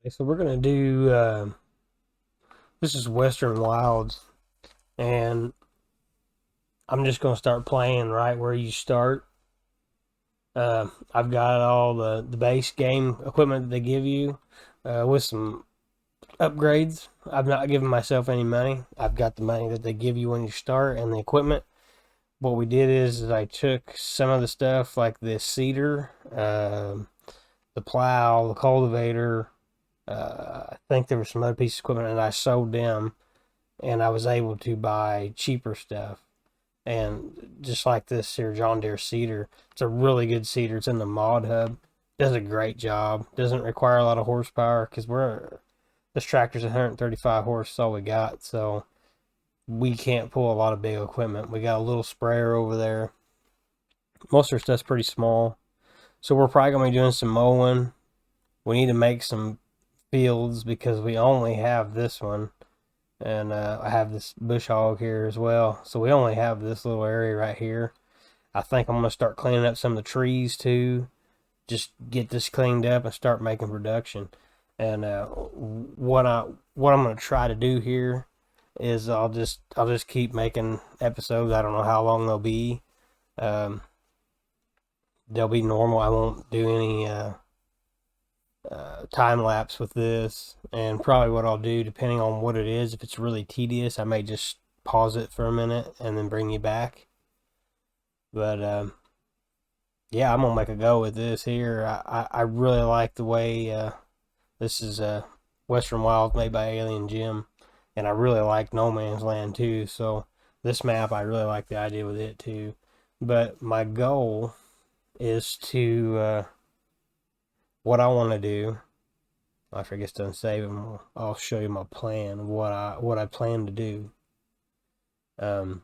So we're gonna do this is Western Wilds, and I'm just gonna start playing right where you start. I've got all the base game equipment that they give you with some upgrades. I've not given myself any money. I've got the money that they give you when you start and the equipment. What we did is I took some of the stuff like the seeder, the plow, the cultivator. I think there was some other pieces of equipment, and I sold them and I was able to buy cheaper stuff. And just like this here John Deere seeder, it's a really good seeder. It's in the mod hub. Does a great job. Doesn't require a lot of horsepower because this tractor's 135 horse. That's all we got. So we can't pull a lot of big equipment. We got a little sprayer over there. Most of our stuff's pretty small. So we're probably gonna be doing some mowing. We need to make some fields because we only have this one. And I have this bush hog here as well. So we only have this little area right here. I think I'm going to start cleaning up some of the trees too. Just get this cleaned up and start making production. And what I'm going to try to do here is I'll just keep making episodes. I don't know how long they'll be. Um, they'll be normal. I won't do any time lapse with this, and probably what I'll do, depending on what it is, if it's really tedious, I may just pause it for a minute and then bring you back. But yeah, I'm gonna make a go with this here. I really like the way this is Western Wilds made by Alien Jim, and I really like No Man's Land too. So this map, I really like the idea with it too. But my goal is to what I want to do. After I get done saving, I'll show you my plan of what I plan to do. We'll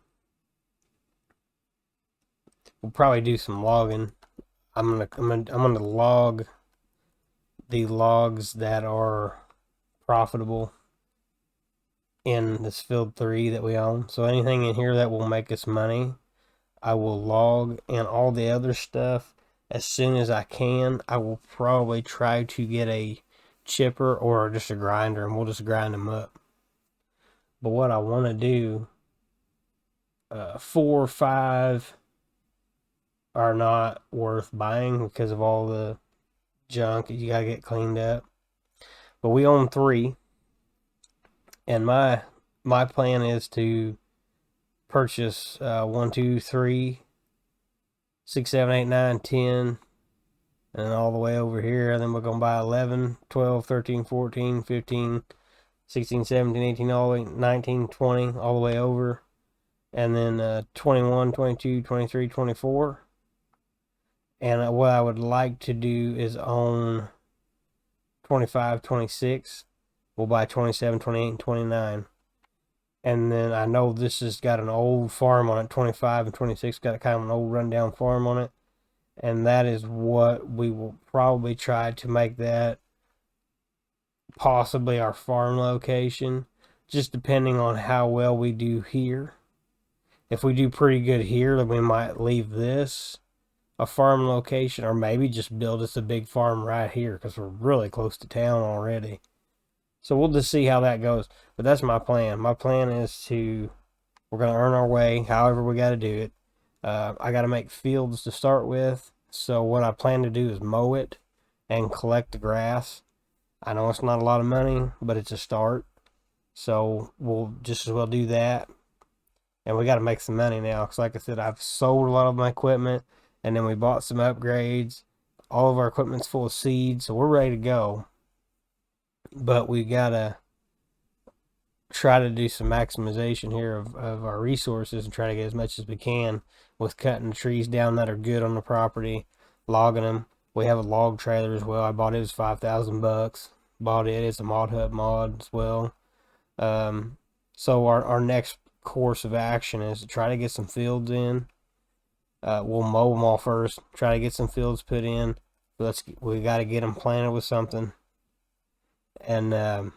probably do some logging. I'm gonna log the logs that are profitable in this field 3 that we own. So anything in here that will make us money, I will log, and all the other stuff as soon as I can. I will probably try to get a chipper or just a grinder, and we'll just grind them up. But what I want to do, 4 or 5 are not worth buying because of all the junk that you gotta get cleaned up. But we own 3, and my plan is to purchase 1, 2, 3, 6, 7, 8, 9, 10, and all the way over here. And then we're going to buy 11, 12, 13, 14, 15, 16, 17, 18, all the way 19, 20, all the way over. And then 21, 22, 23, 24. And what I would like to do is own 25, 26. We'll buy 27, 28, and 29. And then I know this has got an old farm on it. 25 and 26 got a kind of an old rundown farm on it. And that is what we will probably try to make that possibly our farm location, just depending on how well we do here. If we do pretty good here, then we might leave this a farm location, or maybe just build us a big farm right here because we're really close to town already. So we'll just see how that goes. But that's my plan. My plan is we're going to earn our way however we got to do it. I got to make fields to start with. So what I plan to do is mow it and collect the grass. I know it's not a lot of money, but it's a start. So we'll just as well do that. And we got to make some money now. Because like I said, I've sold a lot of my equipment. And then we bought some upgrades. All of our equipment's full of seed. So we're ready to go. But we got to try to do some maximization here of our resources and try to get as much as we can with cutting the trees down that are good on the property, logging them. We have a log trailer as well. I bought it. It was $5,000. Bought it. It's a mod hub mod as well. So our next course of action is to try to get some fields in. We'll mow them all first. Try to get some fields put in. We got to get them planted with something, and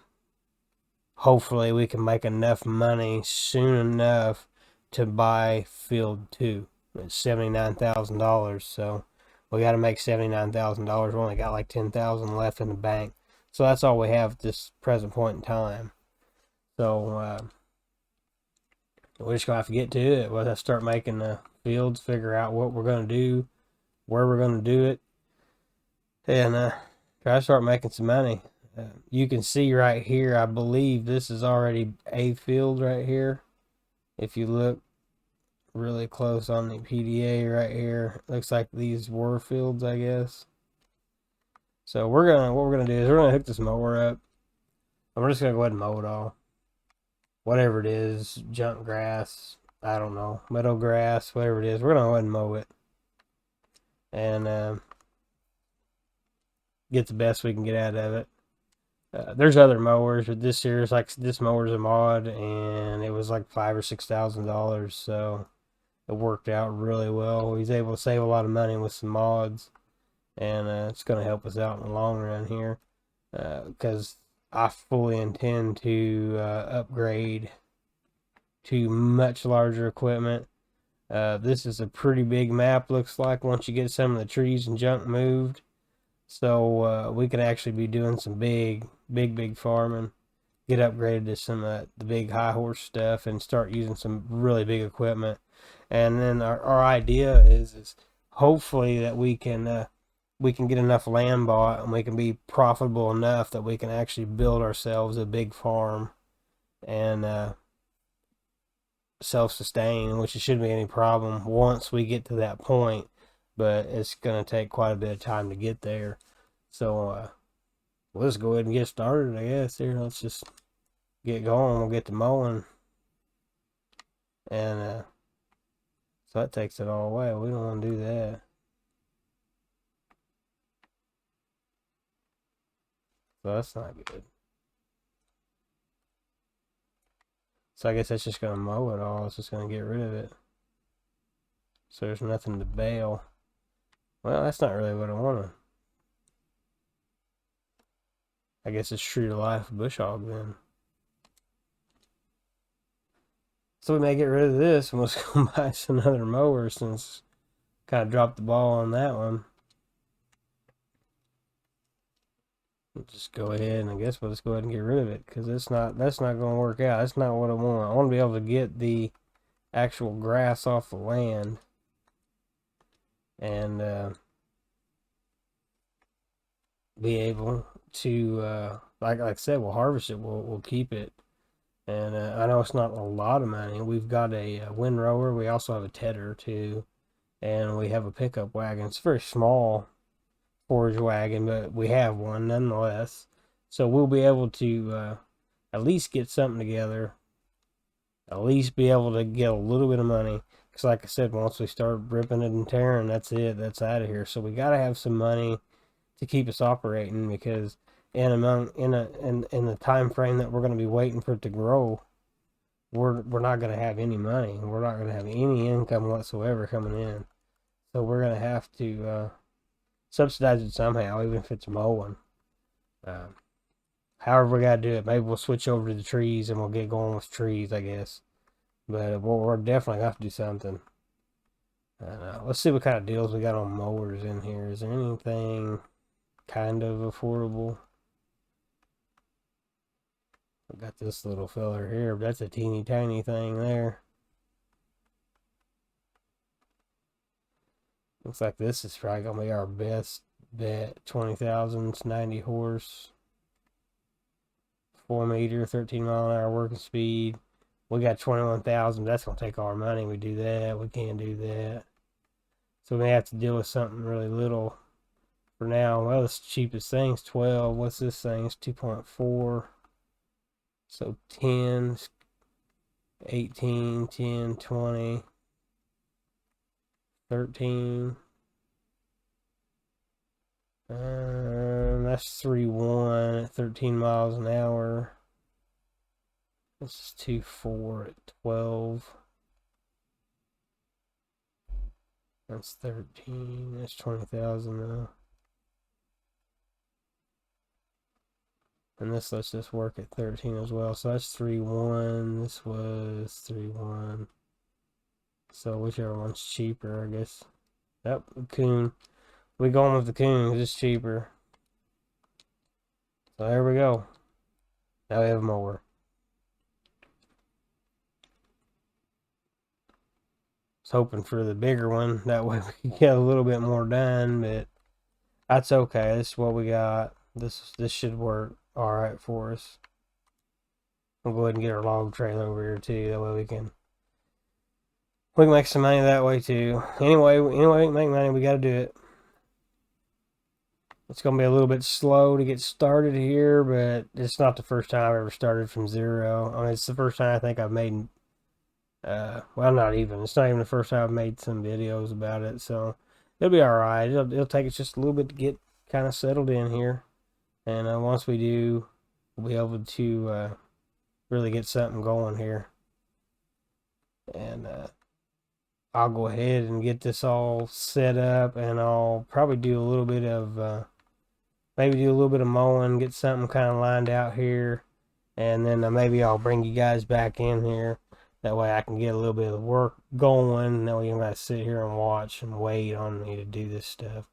hopefully we can make enough money soon enough to buy field 2. It's $79,000, so we got to make $79,000. We only got like $10,000 left in the bank, So that's all we have at this present point in time. So we're just gonna have to get to it. We'll have to start making the fields, figure out what we're gonna do, where we're gonna do it, and try to start making some money. You can see right here, I believe this is already a field right here. If you look really close on the PDA right here, looks like these were fields, I guess. So what we're gonna do is we're gonna hook this mower up, and we're just gonna go ahead and mow it all. Whatever it is, junk grass, I don't know, meadow grass, whatever it is, we're gonna go ahead and mow it, and get the best we can get out of it. There's other mowers, but this year's like this mower's a mod, and it was like $5,000 or $6,000, so it worked out really well. He's able to save a lot of money with some mods, and it's going to help us out in the long run here, because I fully intend to upgrade to much larger equipment. This is a pretty big map, looks like, once you get some of the trees and junk moved. So we can actually be doing some big farming, get upgraded to some of the big high horse stuff, and start using some really big equipment. And then our idea is hopefully that we can get enough land bought, and we can be profitable enough that we can actually build ourselves a big farm and self-sustain, which it shouldn't be any problem once we get to that point. But it's going to take quite a bit of time to get there. So let's go ahead and get started, I guess. Here, let's just get going. We'll get to mowing. And so that takes it all away. We don't want to do that. So that's not good. So I guess that's just going to mow it all. It's just going to get rid of it. So there's nothing to bale. Well, that's not really what I wanted. I guess it's true to life bush hog then. So we may get rid of this, and let's go buy another mower, since kind of dropped the ball on that one. We'll just go ahead, and I guess we'll just go ahead and get rid of it, because that's not going to work out. That's not what I want. I want to be able to get the actual grass off the land, and be able to like I said, we'll harvest it, we'll keep it. And I know it's not a lot of money. We've got a windrower. We also have a tedder too, and we have a pickup wagon. It's a very small forage wagon, but we have one nonetheless. So we'll be able to at least get something together, at least be able to get a little bit of money. Because like I said, once we start ripping it and tearing, that's it. That's out of here. So we got to have some money to keep us operating, because in the time frame that we're going to be waiting for it to grow, we're not going to have any money. We're not going to have any income whatsoever coming in. So we're going to have to subsidize it somehow, even if it's mowing. However we got to do it. Maybe we'll switch over to the trees and we'll get going with trees, I guess. But we're definitely going to have to do something. Let's see what kind of deals we got on mowers in here. Is there anything kind of affordable? I got this little feller here, but that's a teeny tiny thing there. Looks like this is probably gonna be our best bet. 20,000, 90 horse, 4 meter, 13 mile an hour working speed. We got 21,000. That's gonna take all our money. We do that. We can't do that. So we may have to deal with something really little for now. Well, this cheapest thing's 12. What's this thing? It's 2.4. So 10, 18, 10, 20, 13. That's 3.1 at 13 miles an hour. This is 2.4 at 12. That's 13. That's 20,000 though. And this lets us work at 13 as well. So that's 3.1. This was 3.1. So whichever one's cheaper, I guess. Yep, the coon. We going with the coon because it's cheaper. So there we go. Now we have a mower. I was hoping for the bigger one. That way we can get a little bit more done, but that's okay. This is what we got. This should work all right for us. We'll go ahead and get our log trailer over here too. That way we can make some money that way too. Anyway, we can make money. We got to do it. It's going to be a little bit slow to get started here, but it's not the first time I've ever started from zero. I mean, it's the first time I think I've made, well, not even. It's not even the first time I've made some videos about it, so it'll be all right. It'll take us just a little bit to get kind of settled in here, and once we do, we'll be able to really get something going here. And I'll go ahead and get this all set up, and I'll probably do a little bit of maybe do a little bit of mowing, get something kind of lined out here, and then maybe I'll bring you guys back in here. That way I can get a little bit of work going. That way you don't have to sit here and watch and wait on me to do this stuff.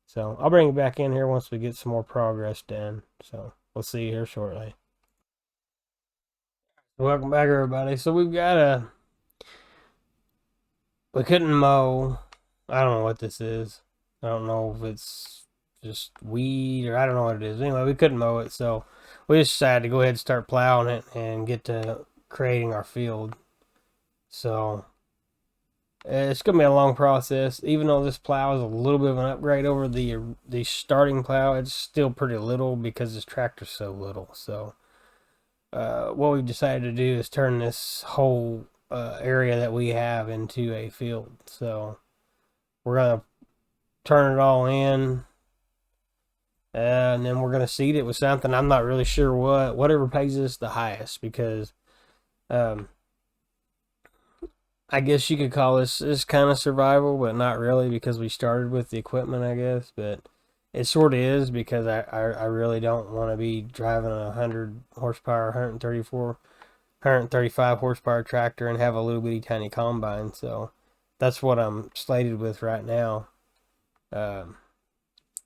So I'll bring you back in here once we get some more progress done. So we'll see you here shortly. Welcome back, everybody. So we couldn't mow. I don't know what this is. I don't know if it's just weed or I don't know what it is. Anyway, we couldn't mow it, so we just decided to go ahead and start plowing it and get to creating our field. So it's gonna be a long process. Even though this plow is a little bit of an upgrade over the starting plow, it's still pretty little because this tractor's so little. So what we've decided to do is turn this whole area that we have into a field. So we're gonna turn it all in, and then we're gonna seed it with something. I'm not really sure whatever pays us the highest, because I guess you could call this kind of survival, but not really, because we started with the equipment, I guess. But it sort of is, because I really don't want to be driving a 100 horsepower, 135 horsepower tractor and have a little bitty tiny combine. So that's what I'm slated with right now.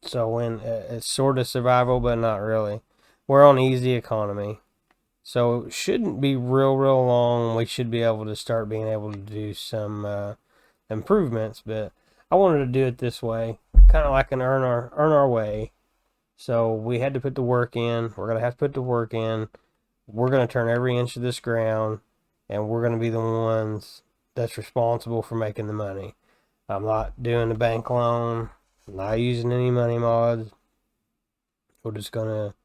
So when it's sort of survival, but not really. We're on easy economy, so it shouldn't be real long. We should be able to start being able to do some improvements, but I wanted to do it this way, kind of like an earn our way. So we had to put the work in. We're gonna have to put the work in. We're gonna turn every inch of this ground, and we're gonna be the ones that's responsible for making the money. I'm not doing the bank loan. I'm not using any money mods. We're just gonna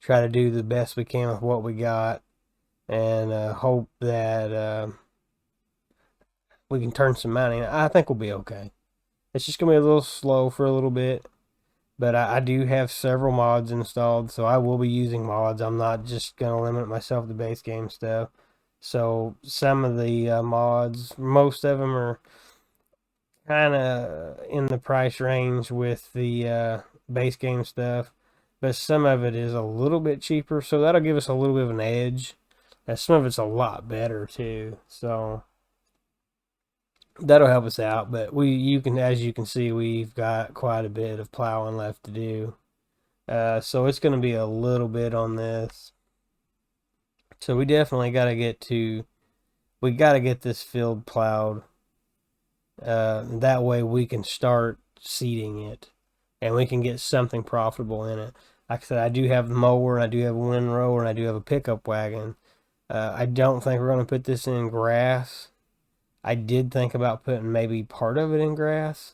try to do the best we can with what we got, and hope that we can turn some money. I think we'll be okay. It's just gonna be a little slow for a little bit, but I do have several mods installed, so I will be using mods. I'm not just gonna limit myself to base game stuff. So some of the mods, most of them are kind of in the price range with the base game stuff, but some of it is a little bit cheaper, so that'll give us a little bit of an edge. And some of it's a lot better too, so that'll help us out. But as you can see, we've got quite a bit of plowing left to do. So it's going to be a little bit on this. So we definitely got to get this field plowed. That way we can start seeding it, and we can get something profitable in it. Like I said, I do have the mower, and I do have a windrower, and I do have a pickup wagon. I don't think we're going to put this in grass. I did think about putting maybe part of it in grass.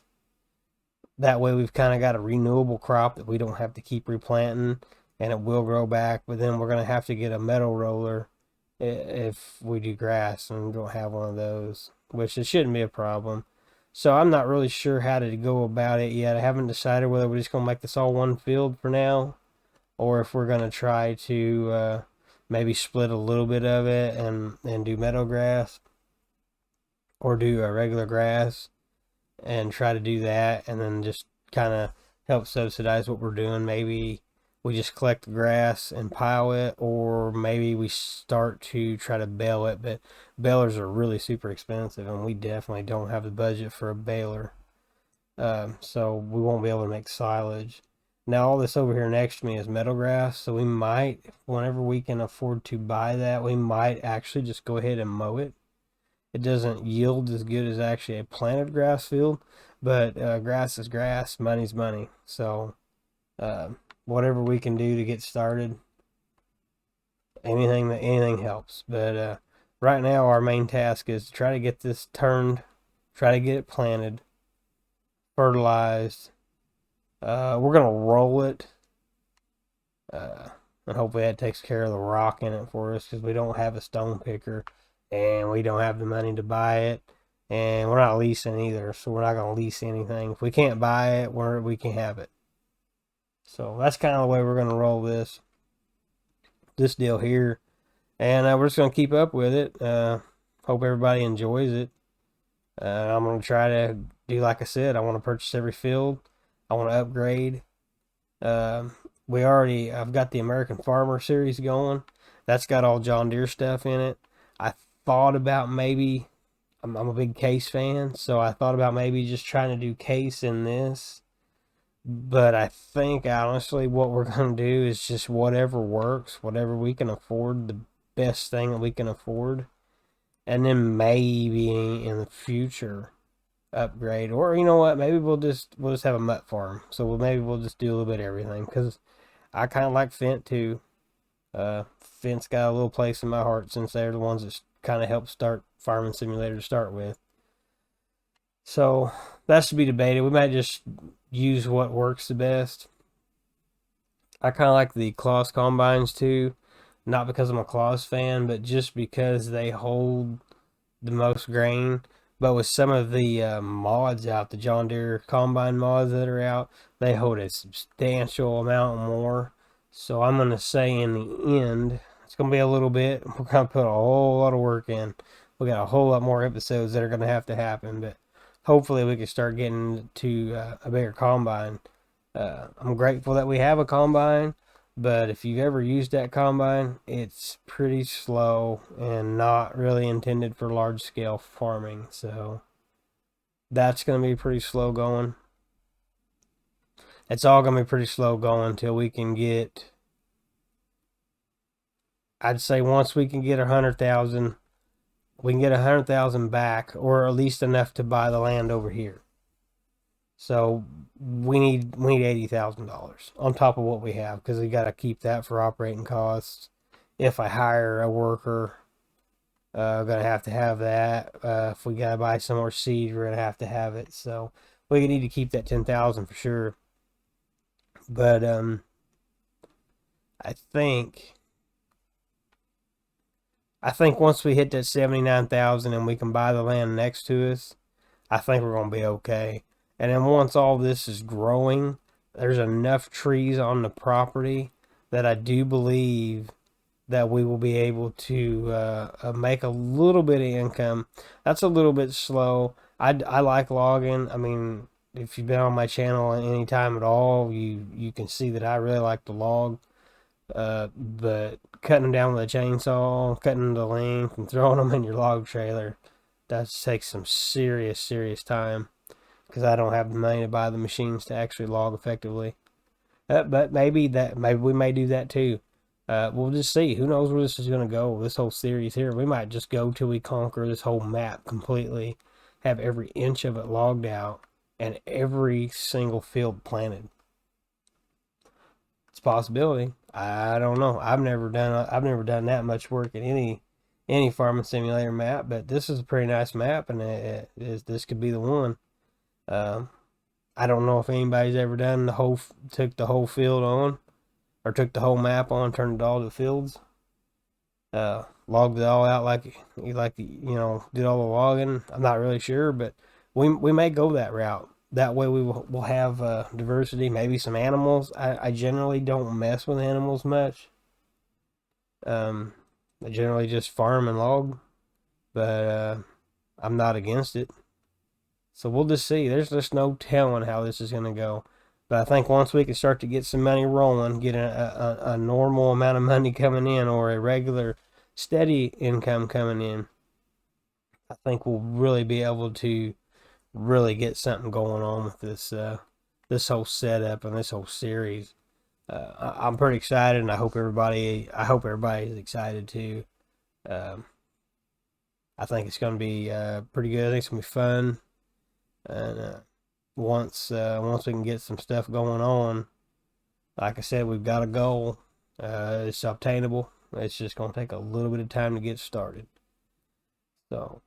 That way we've kind of got a renewable crop that we don't have to keep replanting, and it will grow back. But then we're going to have to get a metal roller if we do grass, and we don't have one of those, which it shouldn't be a problem. So I'm not really sure how to go about it yet. I haven't decided whether we're just going to make this all one field for now, or if we're going to try to maybe split a little bit of it and do meadow grass, or do a regular grass and try to do that, and then just kind of help subsidize what we're doing. Maybe we just collect the grass and pile it, or maybe we start to try to bale it. But balers are really super expensive, and we definitely don't have the budget for a baler. So we won't be able to make silage. Now all this over here next to me is meadow grass, so we might, whenever we can afford to buy that, we might actually just go ahead and mow it. It doesn't yield as good as actually a planted grass field, but grass is grass, money's money. So uh, whatever we can do to get started, anything helps. But right now our main task is to try to get this turned, try to get it planted, fertilized. We're gonna roll it, uh, and hopefully that takes care of the rock in it for us because we don't have a stone picker and we don't have the money to buy it. And we're not leasing either, so we're not going to lease anything. If we can't buy it, we can have it. So that's kind of the way we're going to roll this deal here. And we're just going to keep up with it. Hope everybody enjoys it. I'm going to try to do like I said. I want to purchase every field. I want to upgrade. I've got the American Farmer series going. That's got all John Deere stuff in it. I thought about maybe, I'm a big Case fan, so I thought about maybe just trying to do Case in this. But I think honestly what we're going to do is just whatever works, whatever we can afford, the best thing that we can afford. And then maybe in the future upgrade, or you know what, maybe we'll just have a mutt farm. So maybe we'll just do a little bit of everything because I kind of like Fent too. Fent's got a little place in my heart since they're the ones that kind of helped start Farming Simulator to start with. So that's to be debated. We might just use what works the best. I kind of like the Claas combines too, not because I'm a Claas fan, but just because they hold the most grain. But with some of the mods out, the John Deere combine mods that are out, they hold a substantial amount more. So I'm going to say in the end, it's going to be a little bit. We're going to put a whole lot of work in. We got a whole lot more episodes that are going to have to happen. But hopefully we can start getting to a bigger combine. I'm grateful that we have a combine. But if you've ever used that combine, it's pretty slow and not really intended for large scale farming. So that's going to be pretty slow going. It's all going to be pretty slow going until we can get, I'd say once we can get 100,000, we can get 100,000 back, or at least enough to buy the land over here. So we need $80,000 on top of what we have because we got to keep that for operating costs. If I hire a worker, I'm gonna have to have that. If we gotta buy some more seed, we're gonna have to have it. So we need to keep that 10,000 for sure. But I think once we hit that 79,000 and we can buy the land next to us, I think we're gonna be okay. And then once all this is growing, there's enough trees on the property that I do believe that we will be able to make a little bit of income. That's a little bit slow. I like logging. I mean, if you've been on my channel any time at all, you can see that I really like to log. But cutting them down with a chainsaw, cutting them to length, and throwing them in your log trailer, that takes some serious time. Because I don't have the money to buy the machines to actually log effectively. But maybe we may do that too. We'll just see. Who knows where this is going to go, this whole series here. We might just go till we conquer this whole map completely, have every inch of it logged out, and every single field planted. It's a possibility. I don't know. I've never done that much work in any Farming Simulator map, but this is a pretty nice map, and this could be the one. I don't know if anybody's ever took the whole field on, or took the whole map on, turned it all to fields, logged it all out like did all the logging. I'm not really sure, but we may go that route. That way we'll have diversity, maybe some animals. I generally don't mess with animals much. I generally just farm and log, but I'm not against it. So we'll just see. There's just no telling how this is going to go. But I think once we can start to get some money rolling, get a normal amount of money coming in, or a regular steady income coming in, I think we'll really be able to really get something going on with this this whole setup and this whole series. I'm pretty excited, and I hope everybody is excited too. I think it's going to be pretty good. I think it's going to be fun, and once we can get some stuff going on, like I said, we've got a goal. It's obtainable. It's just going to take a little bit of time to get started. So,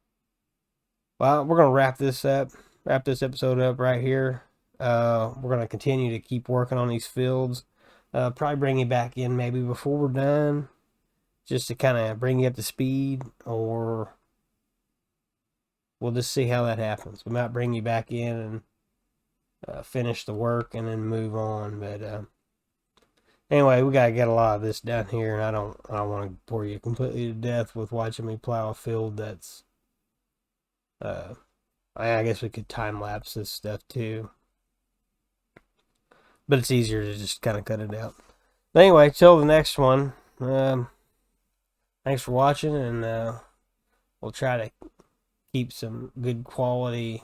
well, we're going to wrap this episode up right here. We're going to continue to keep working on these fields. Probably bring you back in maybe before we're done, just to kind of bring you up to speed, or we'll just see how that happens. We might bring you back in and finish the work and then move on. But anyway, we gotta get a lot of this done here, and I don't want to bore you completely to death with watching me plow a field that's. I guess we could time lapse this stuff too, but it's easier to just kind of cut it out. But anyway, till the next one. Thanks for watching, and we'll try to keep some good quality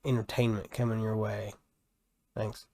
entertainment coming your way. Thanks.